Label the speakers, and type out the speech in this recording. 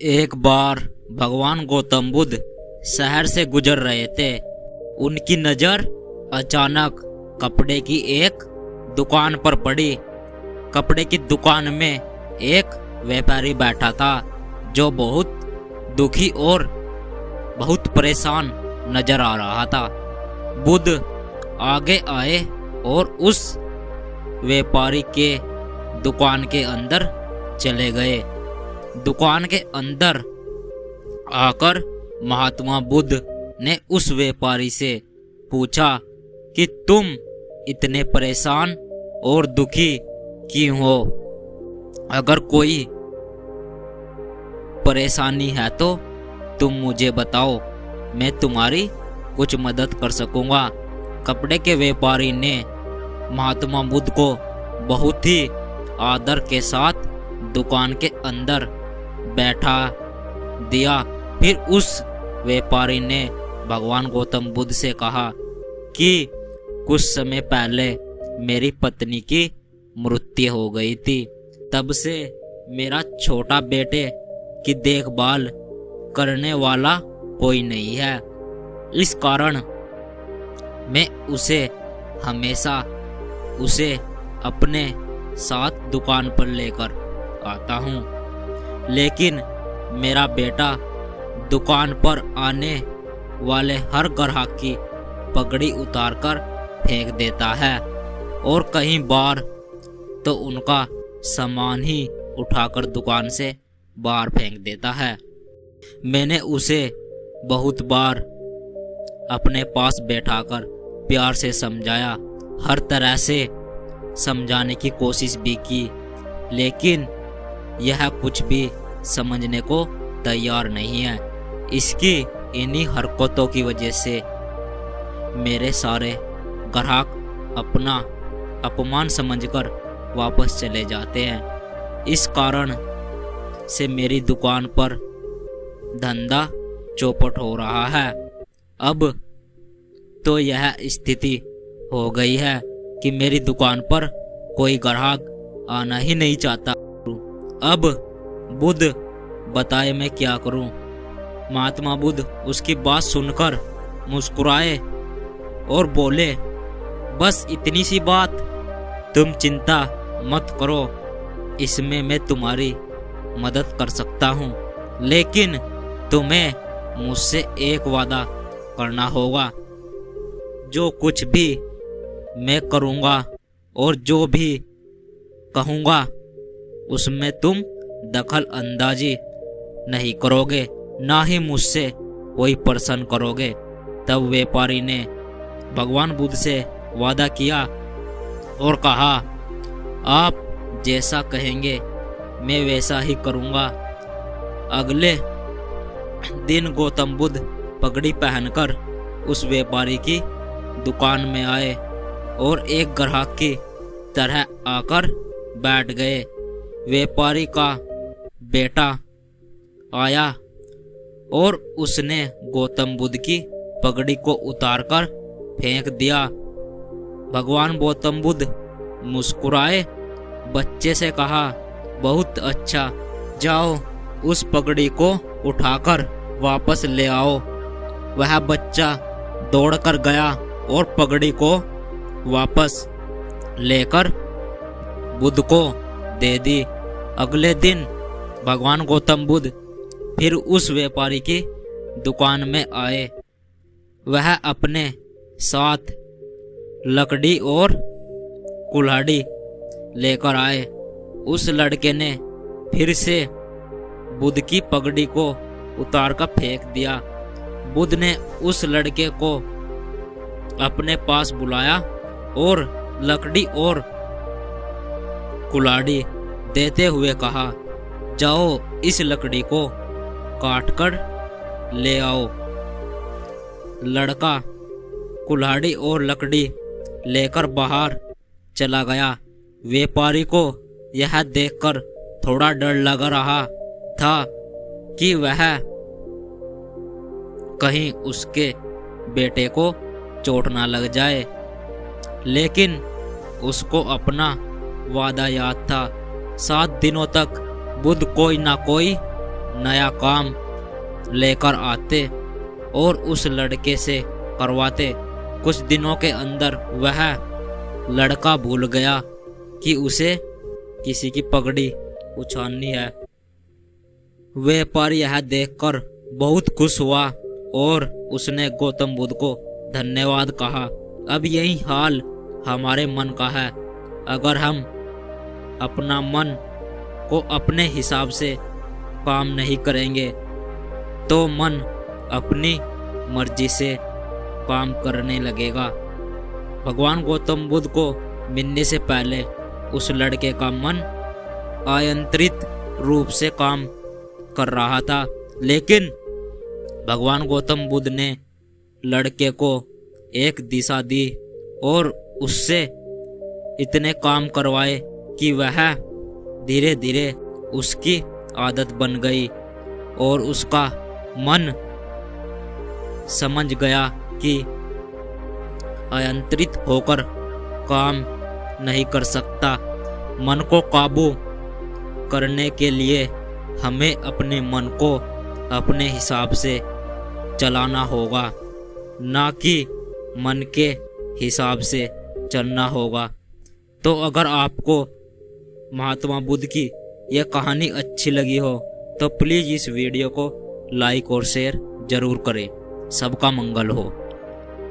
Speaker 1: एक बार भगवान गौतम बुद्ध शहर से गुजर रहे थे। उनकी नज़र अचानक कपड़े की एक दुकान पर पड़ी। कपड़े की दुकान में एक व्यापारी बैठा था जो बहुत दुखी और बहुत परेशान नजर आ रहा था। बुद्ध आगे आए और उस व्यापारी के दुकान के अंदर चले गए। दुकान के अंदर आकर महात्मा बुद्ध ने उस व्यापारी से पूछा कि तुम इतने परेशान और दुखी क्यों हो? अगर कोई परेशानी है तो तुम मुझे बताओ, मैं तुम्हारी कुछ मदद कर सकूंगा। कपड़े के व्यापारी ने महात्मा बुद्ध को बहुत ही आदर के साथ दुकान के अंदर बैठा दिया। फिर उस व्यापारी ने भगवान गौतम बुद्ध से कहा कि कुछ समय पहले मेरी पत्नी की मृत्यु हो गई थी। तब से मेरा छोटा बेटे की देखभाल करने वाला कोई नहीं है। इस कारण मैं हमेशा उसे अपने साथ दुकान पर लेकर आता हूँ, लेकिन मेरा बेटा दुकान पर आने वाले हर ग्राहक की पगड़ी उतारकर फेंक देता है और कई बार तो उनका सामान ही उठाकर दुकान से बाहर फेंक देता है। मैंने उसे बहुत बार अपने पास बैठाकर प्यार से समझाया, हर तरह से समझाने की कोशिश भी की, लेकिन यह कुछ भी समझने को तैयार नहीं है। इसकी इन्हीं हरकतों की वजह से मेरे सारे ग्राहक अपना अपमान समझकर वापस चले जाते हैं। इस कारण से मेरी दुकान पर धंधा चौपट हो रहा है। अब तो यह स्थिति हो गई है कि मेरी दुकान पर कोई ग्राहक आना ही नहीं चाहता। अब बुद्ध बताए मैं क्या करूं? महात्मा बुद्ध उसकी बात सुनकर मुस्कुराए और बोले, बस इतनी सी बात, तुम चिंता मत करो, इसमें मैं तुम्हारी मदद कर सकता हूं, लेकिन तुम्हें मुझसे एक वादा करना होगा। जो कुछ भी मैं करूंगा और जो भी कहूंगा उसमें तुम दखल अंदाजी नहीं करोगे, ना ही मुझसे कोई प्रश्न करोगे। तब व्यापारी ने भगवान बुद्ध से वादा किया और कहा, आप जैसा कहेंगे मैं वैसा ही करूंगा। अगले दिन गौतम बुद्ध पगड़ी पहनकर उस व्यापारी की दुकान में आए और एक ग्राहक की तरह आकर बैठ गए। व्यापारी का बेटा आया और उसने गौतम बुद्ध की पगड़ी को उतारकर फेंक दिया। भगवान गौतम बुद्ध मुस्कुराए, बच्चे से कहा, बहुत अच्छा, जाओ उस पगड़ी को उठाकर वापस ले आओ। वह बच्चा दौड़कर गया और पगड़ी को वापस लेकर बुद्ध को दे दी। अगले दिन भगवान गौतम बुद्ध फिर उस व्यापारी की दुकान में आए। वह अपने साथ लकड़ी और कुल्हाड़ी लेकर आए। उस लड़के ने फिर से बुद्ध की पगड़ी को उतारकर फेंक दिया। बुद्ध ने उस लड़के को अपने पास बुलाया और लकड़ी और कुल्हाड़ी देते हुए कहा, जाओ इस लकड़ी को काटकर ले आओ। लड़का कुल्हाड़ी और लकड़ी लेकर बाहर चला गया। व्यापारी को यह देखकर थोड़ा डर लग रहा था कि वह कहीं उसके बेटे को चोट ना लग जाए, लेकिन उसको अपना वादा याद था। 7 दिनों तक बुद्ध कोई ना कोई नया काम लेकर आते और उस लड़के से करवाते। कुछ दिनों के अंदर वह लड़का भूल गया कि उसे किसी की पगड़ी उछालनी है। व्यापारी यह देखकर बहुत खुश हुआ और उसने गौतम बुद्ध को धन्यवाद कहा। अब यही हाल हमारे मन का है। अगर हम अपना मन को अपने हिसाब से काम नहीं करेंगे तो मन अपनी मर्जी से काम करने लगेगा। भगवान गौतम बुद्ध को मिलने से पहले उस लड़के का मन अनियंत्रित रूप से काम कर रहा था, लेकिन भगवान गौतम बुद्ध ने लड़के को एक दिशा दी और उससे इतने काम करवाए कि वह धीरे धीरे उसकी आदत बन गई और उसका मन समझ गया कि अनियंत्रित होकर काम नहीं कर सकता। मन को काबू करने के लिए हमें अपने मन को अपने हिसाब से चलाना होगा, ना कि मन के हिसाब से चलना होगा। तो अगर आपको महात्मा बुद्ध की यह कहानी अच्छी लगी हो तो प्लीज़ इस वीडियो को लाइक और शेयर जरूर करें। सबका मंगल हो।